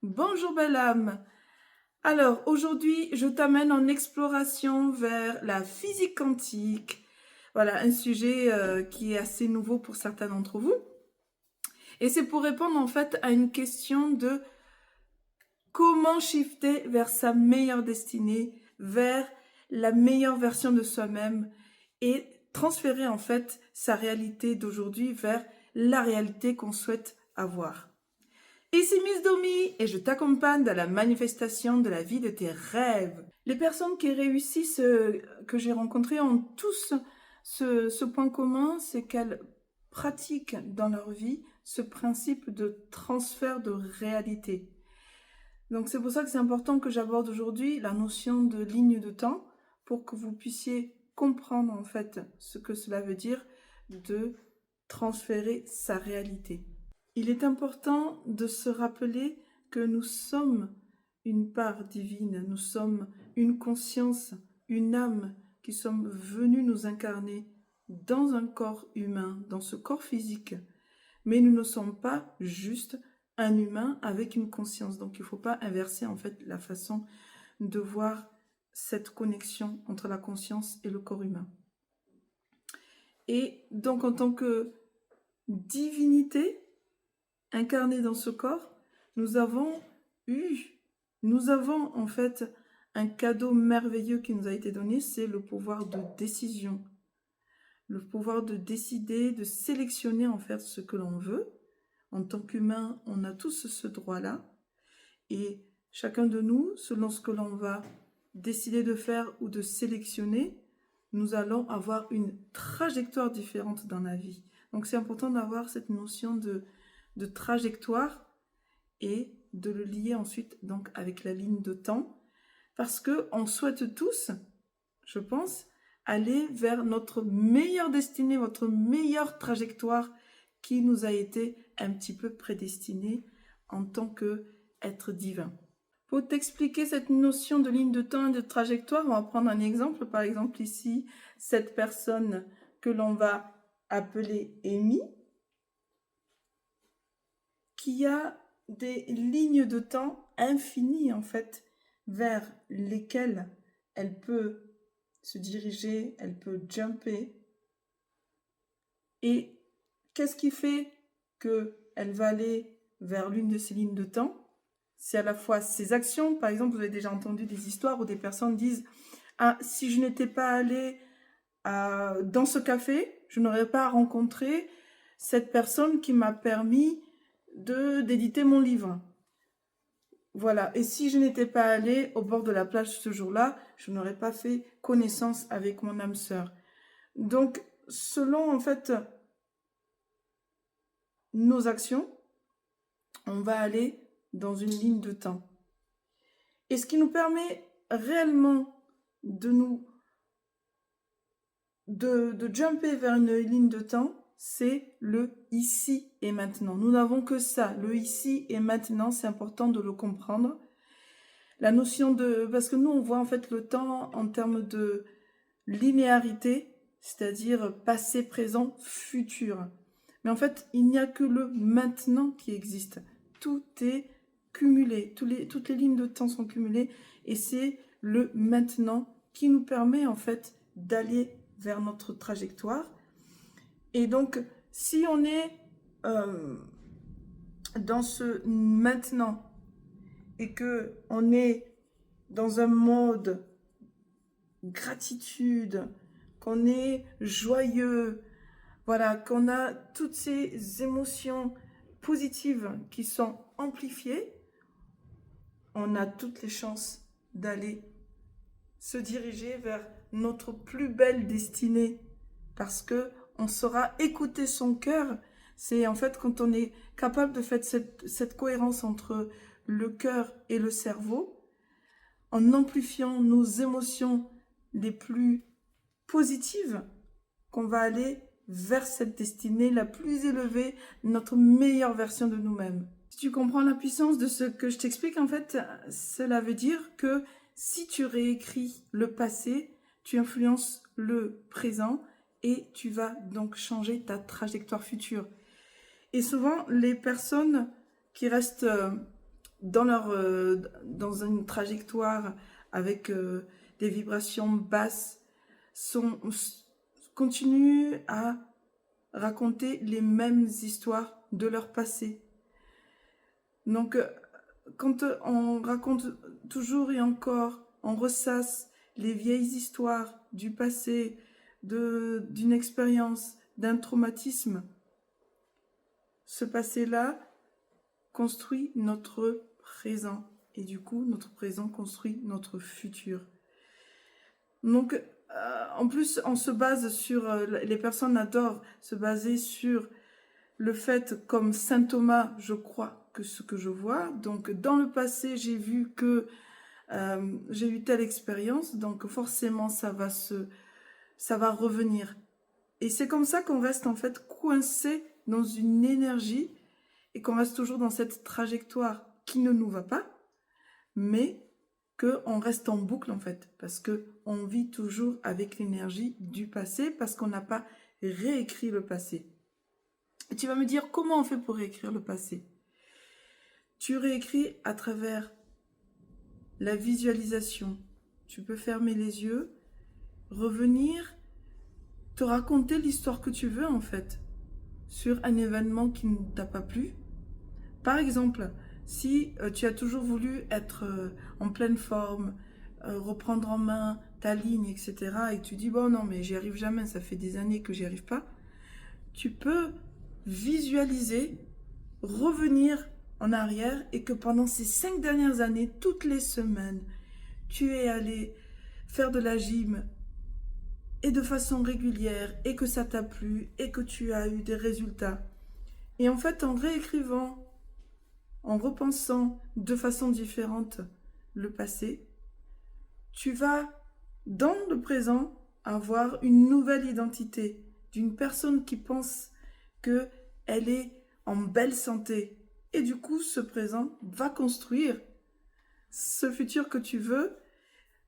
Bonjour belle âme. Alors aujourd'hui, je t'amène en exploration vers la physique quantique. Voilà, un sujet qui est assez nouveau pour certains d'entre vous. Et c'est pour répondre en fait à une question de comment shifter vers sa meilleure destinée, vers la meilleure version de soi-même et transférer en fait sa réalité d'aujourd'hui vers la réalité qu'on souhaite avoir. Ici Miss Domi et je t'accompagne dans la manifestation de la vie de tes rêves. Les personnes qui réussissent, que j'ai rencontrées, ont tous ce point commun, c'est qu'elles pratiquent dans leur vie ce principe de transfert de réalité. Donc c'est pour ça que c'est important que j'aborde aujourd'hui la notion de ligne de temps pour que vous puissiez comprendre en fait ce que cela veut dire de transférer sa réalité. Il est important de se rappeler que nous sommes une part divine, nous sommes une conscience, une âme qui sommes venus nous incarner dans un corps humain, dans ce corps physique. Mais nous ne sommes pas juste un humain avec une conscience. Donc il ne faut pas inverser en fait la façon de voir cette connexion entre la conscience et le corps humain. Et donc en tant que divinité, incarné dans ce corps, nous avons en fait un cadeau merveilleux qui nous a été donné, c'est le pouvoir de décision. Le pouvoir de décider, de sélectionner en fait ce que l'on veut. En tant qu'humain, on a tous ce droit-là. Et chacun de nous, selon ce que l'on va décider de faire ou de sélectionner, nous allons avoir une trajectoire différente dans la vie. Donc c'est important d'avoir cette notion de trajectoire et de le lier ensuite donc avec la ligne de temps parce que on souhaite tous, je pense, aller vers notre meilleure destinée, votre meilleure trajectoire qui nous a été un petit peu prédestinée en tant qu'être divin. Pour t'expliquer cette notion de ligne de temps et de trajectoire, on va prendre un exemple. Par exemple ici, cette personne que l'on va appeler Amy, qui a des lignes de temps infinies en fait vers lesquelles elle peut se diriger, elle peut jumper. Et qu'est-ce qui fait qu'elle va aller vers l'une de ces lignes de temps? C'est à la fois ses actions. Par exemple, vous avez déjà entendu des histoires où des personnes disent « Ah, si je n'étais pas allée dans ce café, je n'aurais pas rencontré cette personne qui m'a permis d'éditer mon livre. » Voilà. Et si je n'étais pas allée au bord de la plage ce jour-là, je n'aurais pas fait connaissance avec mon âme sœur. Donc, selon en fait nos actions, on va aller dans une ligne de temps. Et ce qui nous permet réellement de jumper vers une ligne de temps, c'est le ici et maintenant. Nous n'avons que ça, le ici et maintenant, c'est important de le comprendre. La notion parce que nous on voit en fait le temps en termes de linéarité, c'est-à-dire passé, présent, futur. Mais en fait, il n'y a que le maintenant qui existe. Tout est cumulé, toutes les lignes de temps sont cumulées et c'est le maintenant qui nous permet en fait d'aller vers notre trajectoire. Et donc, si on est dans ce maintenant et que on est dans un mode gratitude, qu'on est joyeux, voilà, qu'on a toutes ces émotions positives qui sont amplifiées, on a toutes les chances d'aller se diriger vers notre plus belle destinée parce que on saura écouter son cœur. C'est en fait quand on est capable de faire cette cohérence entre le cœur et le cerveau, en amplifiant nos émotions les plus positives, qu'on va aller vers cette destinée la plus élevée, notre meilleure version de nous-mêmes. Si tu comprends la puissance de ce que je t'explique, en fait, cela veut dire que si tu réécris le passé, tu influences le présent et tu vas donc changer ta trajectoire future. Et souvent, les personnes qui restent dans une trajectoire avec des vibrations basses, continuent à raconter les mêmes histoires de leur passé. Donc, quand on raconte toujours et encore, on ressasse les vieilles histoires du passé, d'une expérience, d'un traumatisme, ce passé-là construit notre présent. Et du coup, notre présent construit notre futur. Donc, en plus, on se base sur, les personnes adorent se baser sur le fait, comme Saint Thomas, je crois que ce que je vois. Donc, dans le passé, j'ai vu que j'ai eu telle expérience, donc forcément, ça va revenir. Et c'est comme ça qu'on reste en fait coincé dans une énergie et qu'on reste toujours dans cette trajectoire qui ne nous va pas, mais qu'on reste en boucle en fait, parce qu'on vit toujours avec l'énergie du passé, parce qu'on n'a pas réécrit le passé. Et tu vas me dire, comment on fait pour réécrire le passé? Tu réécris à travers la visualisation. Tu peux fermer les yeux, revenir, te raconter l'histoire que tu veux en fait, sur un événement qui ne t'a pas plu. Par exemple, si tu as toujours voulu être en pleine forme, reprendre en main ta ligne, etc., et tu dis, bon non, mais j'y arrive jamais, ça fait des années que j'y arrive pas, tu peux visualiser, revenir en arrière et que pendant ces 5 dernières années, toutes les semaines, tu es allé faire de la gym et de façon régulière et que ça t'a plu et que tu as eu des résultats. Et en fait, en réécrivant, en repensant de façon différente le passé, tu vas, dans le présent, avoir une nouvelle identité d'une personne qui pense qu'elle est en belle santé. Et du coup, ce présent va construire ce futur que tu veux,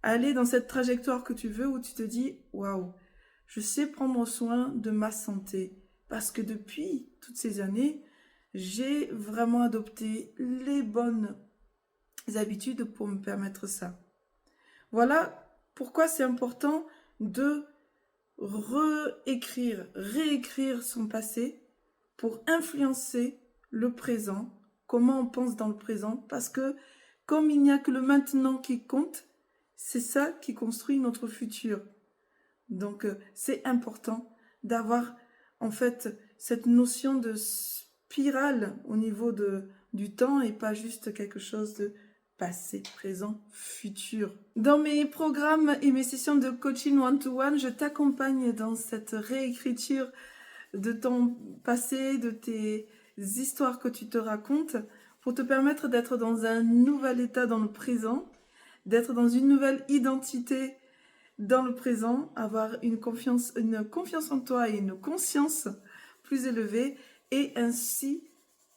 aller dans cette trajectoire que tu veux où tu te dis « Waouh, je sais prendre soin de ma santé. » Parce que depuis toutes ces années, j'ai vraiment adopté les bonnes habitudes pour me permettre ça. Voilà pourquoi c'est important de réécrire son passé pour influencer le présent, comment on pense dans le présent, parce que comme il n'y a que le maintenant qui compte, c'est ça qui construit notre futur. Donc c'est important d'avoir en fait cette notion de spirale au niveau du temps et pas juste quelque chose de passé, présent, futur. Dans mes programmes et mes sessions de coaching one-to-one, je t'accompagne dans cette réécriture de ton passé, de tes histoires que tu te racontes, pour te permettre d'être dans un nouvel état dans le présent, d'être dans une nouvelle identité dans le présent, avoir une confiance en toi et une conscience plus élevée, et ainsi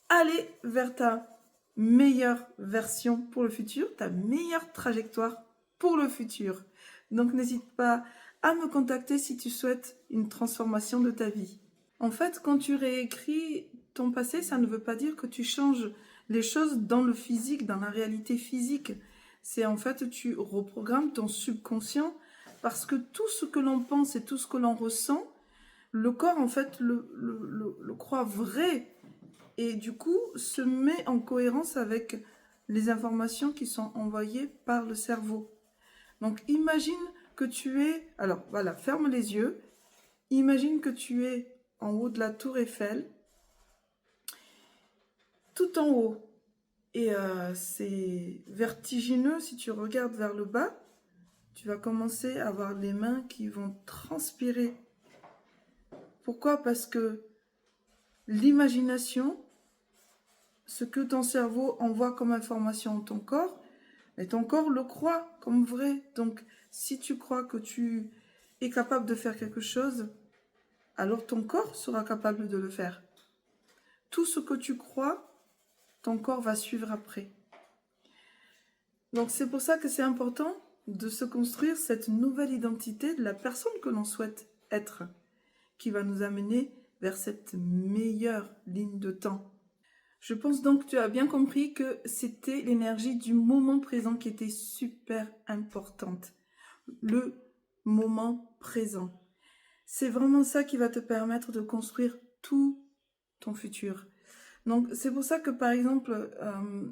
aller vers ta meilleure version pour le futur, ta meilleure trajectoire pour le futur. Donc n'hésite pas à me contacter si tu souhaites une transformation de ta vie. En fait, quand tu réécris ton passé, ça ne veut pas dire que tu changes les choses dans le physique, dans la réalité physique. C'est en fait, tu reprogrammes ton subconscient, parce que tout ce que l'on pense et tout ce que l'on ressent, le corps en fait le croit vrai, et du coup se met en cohérence avec les informations qui sont envoyées par le cerveau. Donc imagine que tu es, alors voilà, ferme les yeux, imagine que tu es en haut de la tour Eiffel, tout en haut, et c'est vertigineux. Si tu regardes vers le bas, tu vas commencer à avoir les mains qui vont transpirer. Pourquoi? Parce que l'imagination, ce que ton cerveau envoie comme information à ton corps, et ton corps le croit comme vrai. Donc, si tu crois que tu es capable de faire quelque chose, alors ton corps sera capable de le faire. Tout ce que tu crois, ton corps va suivre après. Donc, c'est pour ça que c'est important de se construire cette nouvelle identité de la personne que l'on souhaite être, qui va nous amener vers cette meilleure ligne de temps. Je pense donc que tu as bien compris que c'était l'énergie du moment présent qui était super importante. Le moment présent. C'est vraiment ça qui va te permettre de construire tout ton futur. Donc c'est pour ça que par exemple,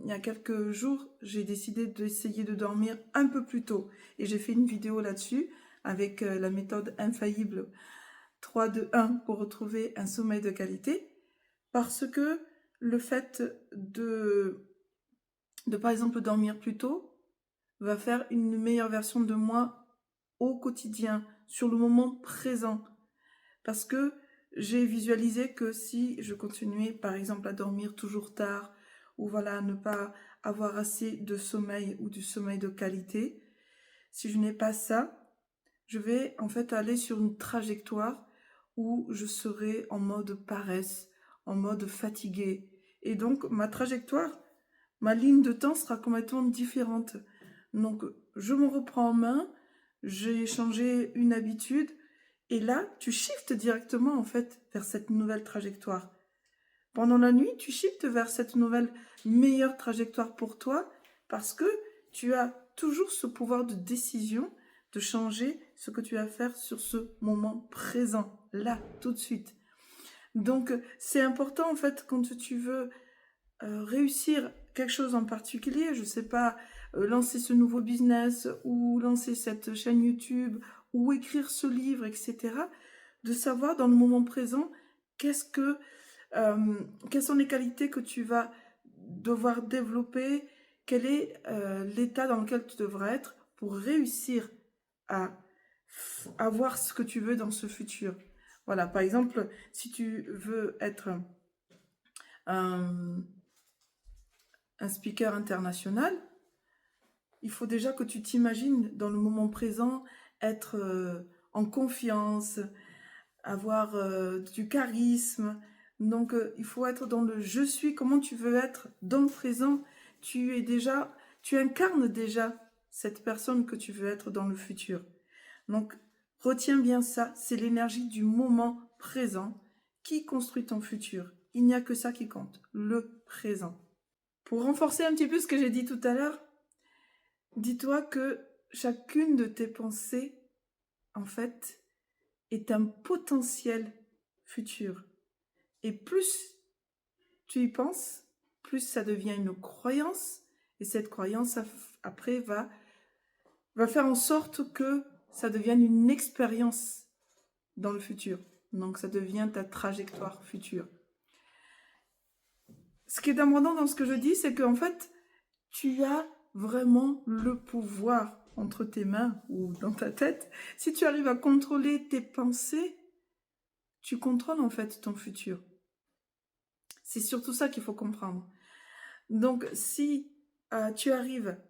il y a quelques jours, j'ai décidé d'essayer de dormir un peu plus tôt. Et j'ai fait une vidéo là-dessus avec la méthode infaillible 3-2-1 pour retrouver un sommeil de qualité. Parce que le fait de par exemple dormir plus tôt va faire une meilleure version de moi au quotidien, sur le moment présent. Parce que j'ai visualisé que si je continuais par exemple à dormir toujours tard, ou voilà, ne pas avoir assez de sommeil ou du sommeil de qualité, si je n'ai pas ça, je vais en fait aller sur une trajectoire où je serai en mode paresse, en mode fatigué. Et donc ma trajectoire, ma ligne de temps sera complètement différente. Donc je me reprends en main, j'ai changé une habitude et là tu shiftes directement en fait vers cette nouvelle trajectoire. Pendant la nuit, tu shiftes vers cette nouvelle meilleure trajectoire pour toi parce que tu as toujours ce pouvoir de décision de changer ce que tu vas faire sur ce moment présent, là, tout de suite. Donc, c'est important en fait quand tu veux réussir quelque chose en particulier, je ne sais pas, lancer ce nouveau business ou lancer cette chaîne YouTube ou écrire ce livre, etc., de savoir dans le moment présent qu'est-ce que quelles sont les qualités que tu vas devoir développer, quel est l'état dans lequel tu devras être pour réussir à avoir ce que tu veux dans ce futur. Voilà, par exemple, si tu veux être un, un speaker international, il faut déjà que tu t'imagines dans le moment présent être en confiance, avoir du charisme. Donc, il faut être dans le je suis, comment tu veux être dans le présent. Tu incarnes déjà cette personne que tu veux être dans le futur. Donc, retiens bien ça, c'est l'énergie du moment présent qui construit ton futur. Il n'y a que ça qui compte, le présent. Pour renforcer un petit peu ce que j'ai dit tout à l'heure, dis-toi que chacune de tes pensées, en fait, est un potentiel futur. Et plus tu y penses, plus ça devient une croyance. Et cette croyance, après, va faire en sorte que ça devienne une expérience dans le futur. Donc, ça devient ta trajectoire future. Ce qui est important dans ce que je dis, c'est qu'en fait, tu as vraiment le pouvoir entre tes mains ou dans ta tête. Si tu arrives à contrôler tes pensées, tu contrôles en fait ton futur. C'est surtout ça qu'il faut comprendre. Donc, si tu arrives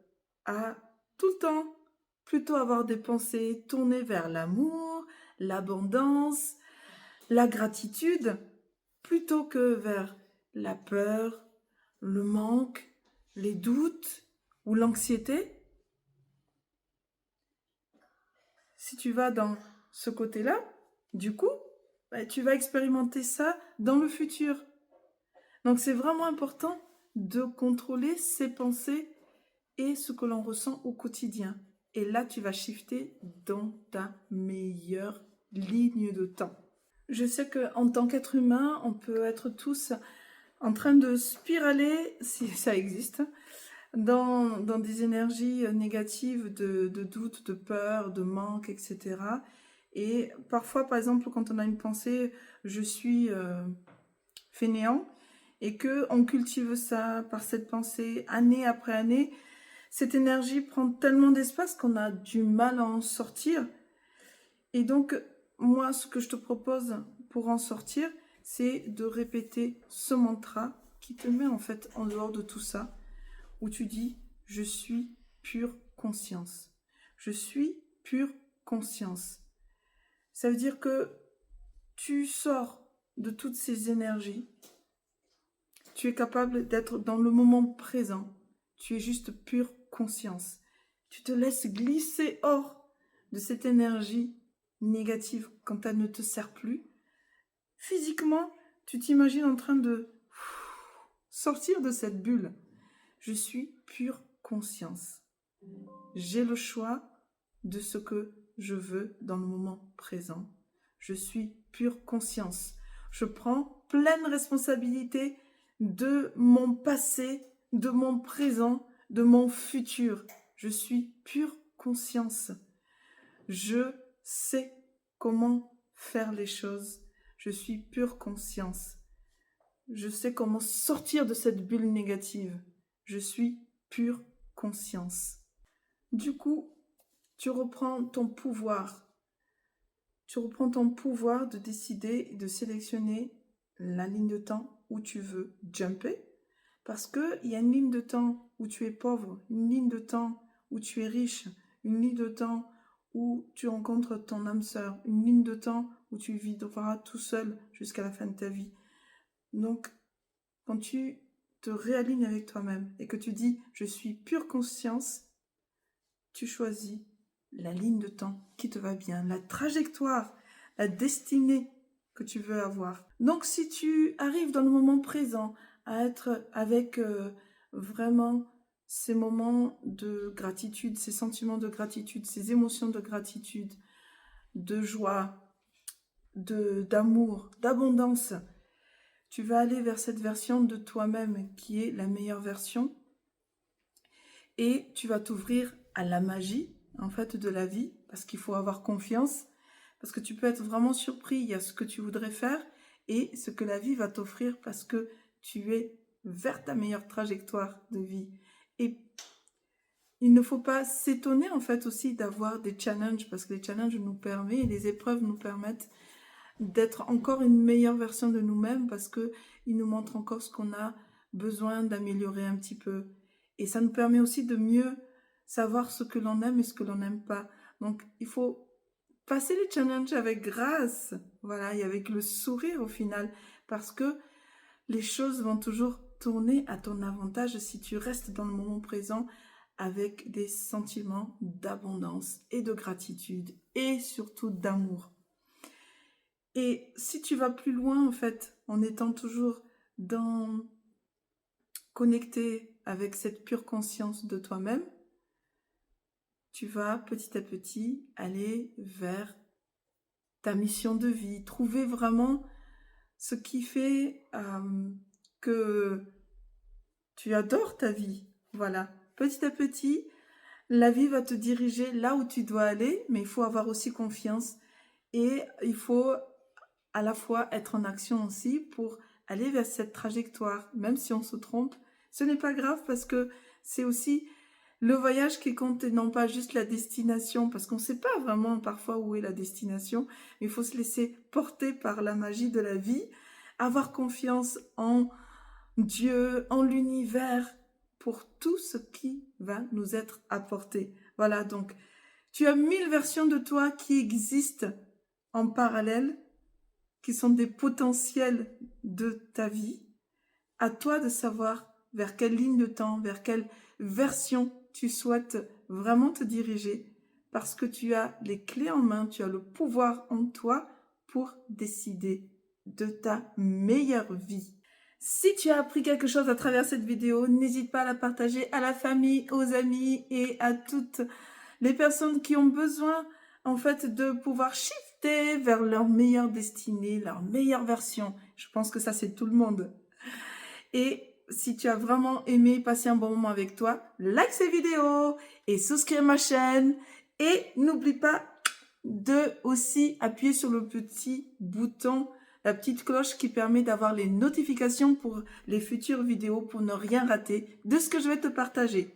à tout le temps plutôt avoir des pensées tournées vers l'amour, l'abondance, la gratitude, plutôt que vers la peur, le manque, les doutes ou l'anxiété, si tu vas dans ce côté-là, du coup, tu vas expérimenter ça dans le futur. Donc c'est vraiment important de contrôler ses pensées et ce que l'on ressent au quotidien. Et là, tu vas shifter dans ta meilleure ligne de temps. Je sais qu'en tant qu'être humain, on peut être tous en train de spiraler, si ça existe, dans des énergies négatives de doute, de peur, de manque, etc. Et parfois, par exemple, quand on a une pensée « je suis fainéant », et qu'on cultive ça par cette pensée année après année, cette énergie prend tellement d'espace qu'on a du mal à en sortir. Et donc, moi, ce que je te propose pour en sortir, c'est de répéter ce mantra qui te met en fait en dehors de tout ça, où tu dis « je suis pure conscience ». Je suis pure conscience. Ça veut dire que tu sors de toutes ces énergies. Tu es capable d'être dans le moment présent. Tu es juste pure conscience. Tu te laisses glisser hors de cette énergie négative quand elle ne te sert plus. Physiquement, tu t'imagines en train de sortir de cette bulle. Je suis pure conscience. J'ai le choix de ce que je veux dans le moment présent. Je suis pure conscience. Je prends pleine responsabilité de mon passé, de mon présent, de mon futur. Je suis pure conscience. Je sais comment faire les choses. Je suis pure conscience. Je sais comment sortir de cette bulle négative. Je suis pure conscience. Du coup, tu reprends ton pouvoir. Tu reprends ton pouvoir de décider et de sélectionner la ligne de temps où tu veux jumper. Parce qu'il y a une ligne de temps où tu es pauvre, une ligne de temps où tu es riche, une ligne de temps où tu rencontres ton âme sœur, une ligne de temps où tu vivras tout seul jusqu'à la fin de ta vie. Donc, quand tu te réalignes avec toi-même et que tu dis « je suis pure conscience », tu choisis la ligne de temps qui te va bien, la trajectoire, la destinée que tu veux avoir. Donc, si tu arrives dans le moment présent à être avec vraiment ces moments de gratitude, ces sentiments de gratitude, ces émotions de gratitude, de joie, d'amour, d'abondance, tu vas aller vers cette version de toi-même qui est la meilleure version et tu vas t'ouvrir à la magie en fait de la vie parce qu'il faut avoir confiance, parce que tu peux être vraiment surpris à ce que tu voudrais faire et ce que la vie va t'offrir parce que tu es vers ta meilleure trajectoire de vie. Et il ne faut pas s'étonner en fait aussi d'avoir des challenges parce que les challenges nous permettent et les épreuves nous permettent d'être encore une meilleure version de nous-mêmes parce qu'ils nous montrent encore ce qu'on a besoin d'améliorer un petit peu. Et ça nous permet aussi de mieux savoir ce que l'on aime et ce que l'on n'aime pas. Donc, il faut passer les challenges avec grâce, voilà, et avec le sourire au final, parce que les choses vont toujours tourner à ton avantage si tu restes dans le moment présent avec des sentiments d'abondance et de gratitude et surtout d'amour. Et si tu vas plus loin, en fait, en étant toujours connecté avec cette pure conscience de toi-même, tu vas petit à petit aller vers ta mission de vie, trouver vraiment ce qui fait que tu adores ta vie. Voilà, petit à petit, la vie va te diriger là où tu dois aller, mais il faut avoir aussi confiance et il faut à la fois être en action aussi pour aller vers cette trajectoire. Même si on se trompe, ce n'est pas grave parce que c'est aussi le voyage qui compte et non pas juste la destination, parce qu'on ne sait pas vraiment parfois où est la destination, mais il faut se laisser porter par la magie de la vie, avoir confiance en Dieu, en l'univers, pour tout ce qui va nous être apporté. Voilà, donc tu as 1000 versions de toi qui existent en parallèle, qui sont des potentiels de ta vie. À toi de savoir vers quelle ligne de temps, vers quelle version tu souhaites vraiment te diriger, parce que tu as les clés en main, tu as le pouvoir en toi pour décider de ta meilleure vie. Si tu as appris quelque chose à travers cette vidéo, n'hésite pas à la partager à la famille, aux amis et à toutes les personnes qui ont besoin en fait de pouvoir shifter vers leur meilleure destinée, leur meilleure version. Je pense que ça c'est tout le monde. Et si tu as vraiment aimé passer un bon moment avec toi, like cette vidéo et souscris à ma chaîne. Et n'oublie pas de aussi appuyer sur le petit bouton, la petite cloche qui permet d'avoir les notifications pour les futures vidéos pour ne rien rater de ce que je vais te partager.